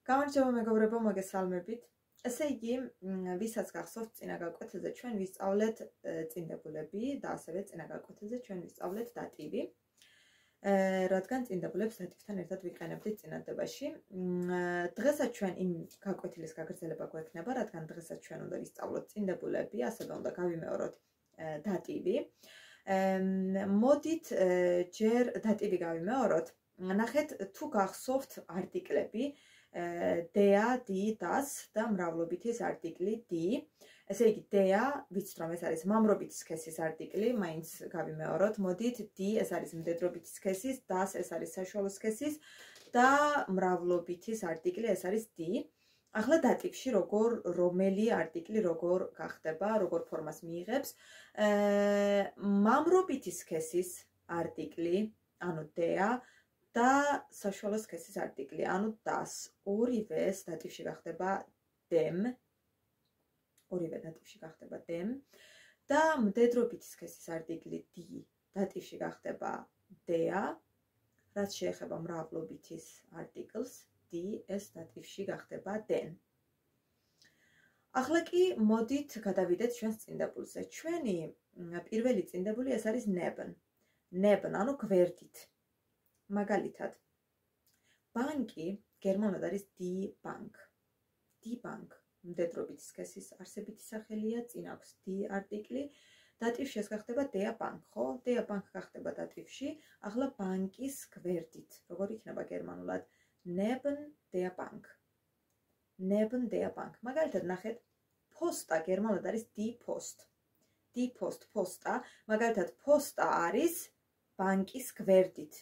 გამარჯობა მეგობრებო, მოგესალმებით. ესე იგი, ვისაც გახსოვთ წინა გაკვეთილზე ჩვენ ვისწავლეთ წინდებულები და ასევე წინა გაკვეთილზე ჩვენ ვისწავლეთ დატივი. რადგან წინდებულებს დატივთან ერთად ვიყენებდით წინადადებაში. დღესაც ჩვენ იმ გაკვეთილის გაგრძელება გვექნება, რადგან დღესაც ჩვენ უნდა ვისწავლოთ წინდებულები, ასევე უნდა გავიმეოროთ დატივი. მოდით ჯერ დატივი გავიმეოროთ. ნახეთ, თუ გახსოვთ არტიკლები დეა, დი, დას და მრავლობითის არტიკლი დი. ესე იგი, დეა, ვიცით რომ ეს არის მამრობითი სქესის არტიკლი, მაინც გავიმეოროთ. მოდით, დი, ეს არის მდედრობითი სქესის, დას, ეს არის საშუალო სქესის და მრავლობითის არტიკლი, ეს არის დი. ახლა დატივში რომელი არტიკლი როგორ გახდება, როგორ ფორმას მიიღებს. მამრობითი სქესის არტიკლი, ანუ დეა და საშუალო სქესის არტიკლი, ანუ დას, ორივეს დატივში გახდება დემ, და მდედრობითი სქესის არტიკლი დი დატივში გახდება დეა, რაც შეეხება მრავლობითის არტიკლს დი, ეს დატივში გახდება დენ. ახლა კი მოდით გადავიდეთ ჩვენს წინდებულზე. ჩვენი პირველი წინდებული ეს არის ნებნ. ნებნ, ანუ გვერდით. მაგალითად, ბანკი გერმანულად არის დი ბანკ. დი ბანკ მდედრობითი სქესის არსებითი სახელია, წინ აქვს დი არტიკლი. დატივში ეს გახდება დეა ბანკ, ხო? დეა ბანკ გახდება დატივში. ახლა ბანკის გვერდით. როგორ იქნება გერმანულად? ნებნ დეა ბანკ. ნებნ დეა ბანკ. მაგალითად, ნახეთ, ფოსტა გერმანულად არის დი პოსტ. დი პოსტ, პოსტა. მაგალითად, პოსტა არის ბანკის გვერდით.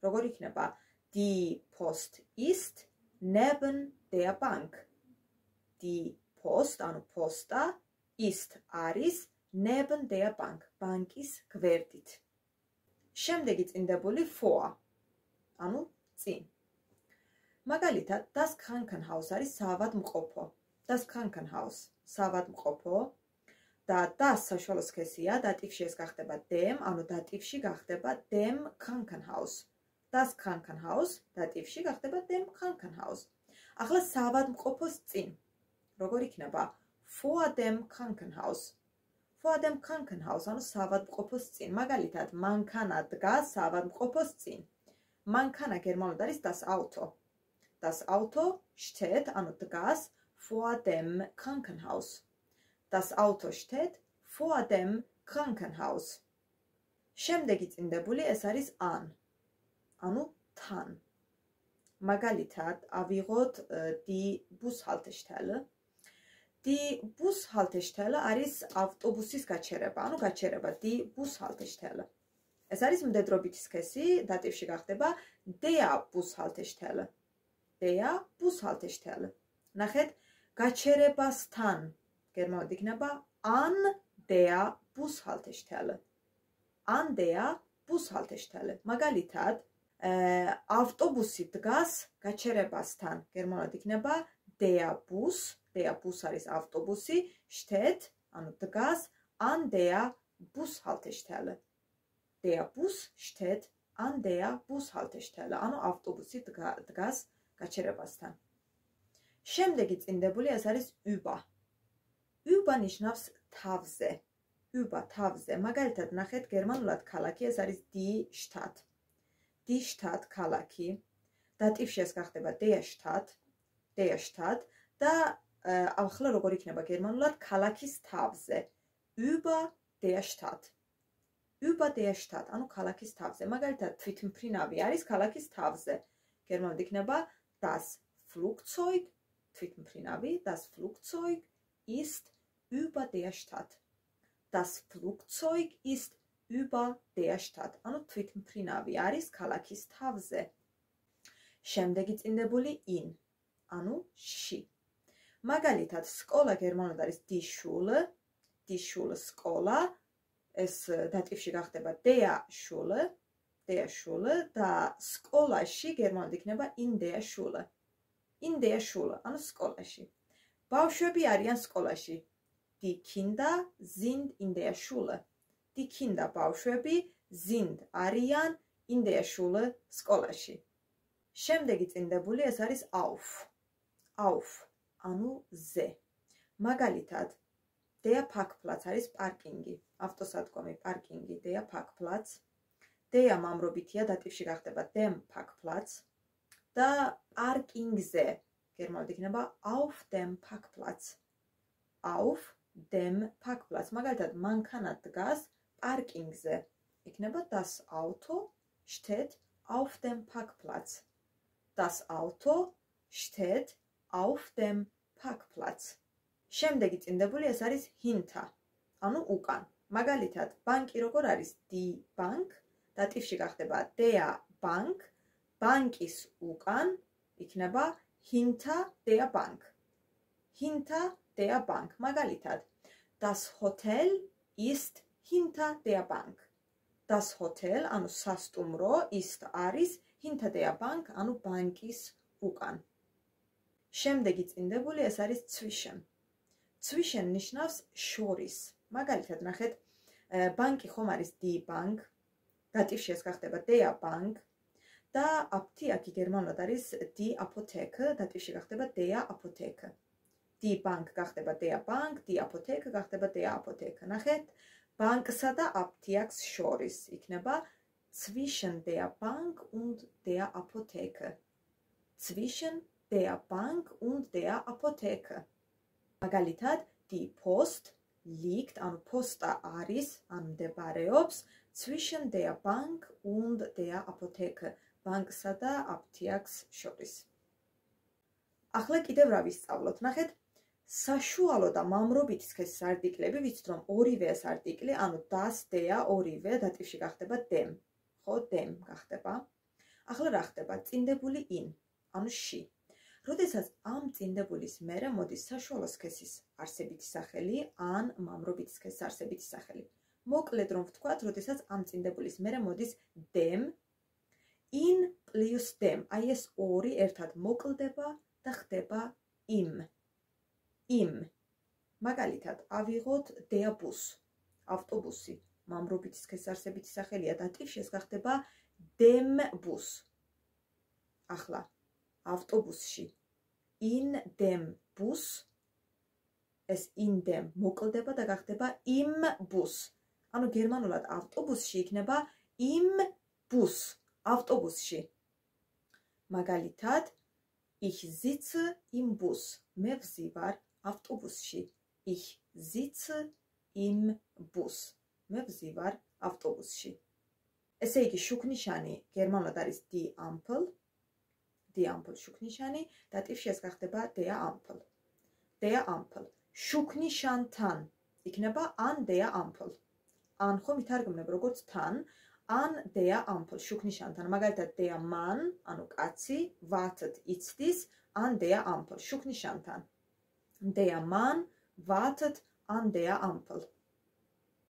როგორ იქნება? დი პოსტ ist neben der Bank. დი პოსტ, ანუ პოსტა, ist არის neben der Bank, ბანკის გვერდით. შემდეგი წინდებული vor, ანუ წინ. მაგალითად, das Krankenhaus არის საავადმყოფო. das Krankenhaus, საავადმყოფო და das საშუალო სქესია, დატივში ეს გახდება dem, ანუ დატივში გახდება dem Krankenhaus. Das Krankenhaus, დატივში გახდება dem Krankenhaus. ახლა საავადმყოფოს წინ. როგორ იქნება? Vor dem Krankenhaus. Vor dem Krankenhaus, ანუ საავადმყოფოს წინ. მაგალითად, მანქანა დგას საავადმყოფოს წინ. მანქანა გერმანულად არის das Auto. Das Auto steht, ანუ დგას vor dem Krankenhaus. Das Auto steht vor dem Krankenhaus. შემდეგი წინდებული ეს არის an. ანუ თან. მაგალითად, ავიღოთ die Bushaltestelle. Die Bushaltestelle არის ავტობუსის გაჩერება, ანუ გაჩერება die Bushaltestelle. ეს არის მდედრობითი სქესი, დატივში გახდება der Bushaltestelle. Der Bushaltestelle. ნახეთ, გაჩერებასთან გერმანულად იქნება an der Bushaltestelle. An der Bushaltestelle. მაგალითად, ავტობუსი დგას გაჩერებასთან. გერმანულად იქნება der Bus, der Bus არის ავტობუსი, steht, ანუ დგას an der Bushaltestelle. Der Bus steht an der Bushaltestelle, ანუ ავტობუსი დგას გაჩერებასთან. შემდეგი წინდებული ეს არის über. über ნიშნავს თავზე. über თავზე. მაგალითად, ნახეთ, გერმანულად ქალაქი ეს არის die Stadt. Die Stadt ქალაქი. დატივში ეს გახდება der Stadt. Der Stadt და ახლა როგორ იქნება გერმანულად ქალაქის თავზე. über der Stadt. über der Stadt, ანუ ქალაქის თავზე. მაგალითად, თვითმფრინავი არის ქალაქის თავზე. გერმანულად იქნება das Flugzeug, თვითმფრინავი, das Flugzeug ist über der Stadt. Das Flugzeug ist über der Stadt. ანუ თვითმფრინავი არის ქალაქის თავზე. შემდეგი წინდებული in, ანუ ში. მაგალითად, სკოლა გერმანულად არის die Schule, die Schule სკოლა, ეს დატივში გახდება der Schule, der Schule და სკოლაში გერმანულად იქნება in der Schule. In der Schule, ანუ სკოლაში. ბავშვები არიან სკოლაში. Die Kinder sind in der Schule. Die Kinder ბავშვები sind არიან in der Schule სკოლაში. შემდეგი წინდებული ეს არის auf. auf, ანუ ზე. მაგალითად, der Parkplatz არის პარკინგი, ავტოსადგომი, პარკინგი, der Parkplatz. Der მამრობითია, დატივში გახდება dem Parkplatz და პარკინგზე გერმანულად იქნება auf dem Parkplatz. Auf dem Parkplatz. მაგალითად, მანქანა დგას პარკინგზე. იქნება das Auto steht auf dem Parkplatz. Das Auto steht auf dem Parkplatz. შემდეგი წინდებული ეს არის hinter, ანუ უკან. მაგალითად, ბანკი როგორ არის die Bank, დატივში გახდება der Bank, ბანკის უკან იქნება hinter der Bank. Hinter der Bank. მაგალითად, das Hotel ist hinter der Bank. Das Hotel, ანუ სასტუმრო, ist არის hinter der Bank, ანუ ბანკის უკან. შემდეგი წინდებული ეს არის zwischen. Zwischen ნიშნავს შორის. მაგალითად, ნახეთ, ბანკი ხომ არის die Bank, დატივში ეს გახდება der Bank და აპთიაქი გერმანულად არის die Apotheke, დატივში გახდება der Apotheke. Die Bank გახდება der Bank, die Apotheke გახდება der Apotheke. ნახეთ, ბანკსა და აპთიაქს შორის იქნება zwischen der Bank und der Apotheke. Zwischen der Bank und der Apotheke. მაგალითად, die Post liegt, ანუ პოსტა არის, ანუ მდებარეობს zwischen der Bank und der Apotheke. ბანკსა და აპთიაქს შორის. ახლა კიდევ რა ვისწავლოთ? ნახეთ, საშუალო და მამრობითი სქესის არტიკლები ვიცით, რომ ორივე ეს არტიკლი, ანუ das, der, ორივე დატივში გახდება dem. ხო, dem გახდება. ახლა რა ხდება? წინდებული in, ანუ she. როდესაც ამ წინდებულის მერე მოდის საშუალო სქესის არსებითი სახელი ან მამრობითი სქესის არსებითი სახელი. მოკლედ რომ ვთქვათ, როდესაც ამ წინდებულის მერე მოდის dem, in plus dem, აი ეს ორი ერთად მოკლდება და ხდება im. Im. მაგალითად, ავიღოთ der Bus, ავტობუსი, მამრობითი სქესის არსებითი სახელია, დატივში ეს გახდება dem Bus. ახლა ავტობუსში in dem Bus, ეს in dem მოკლდება და გახდება im Bus. ანუ გერმანულად ავტობუსში იქნება im Bus, ავტობუსში. მაგალითად, ich sitze im Bus, მე ვზივარ ავტობუსში. Ich sitze im Bus, მე ვზივარ ავტობუსში. ესე იგი, შუქნიშანი გერმანულად არის die Ampel, die Ampel შუქნიშანი, დატივში ეს გახდება der Ampel. Der Ampel. შუქნიშანთან იქნება an der Ampel. an ხომ ითარგმნებ როგორც თან, an der Ampel შუქნიშანთან. მაგალითად, der Mann, ანუ კაცი, wartet იცდის an der Ampel შუქნიშანთან. Der Mann wartet an der Ampel.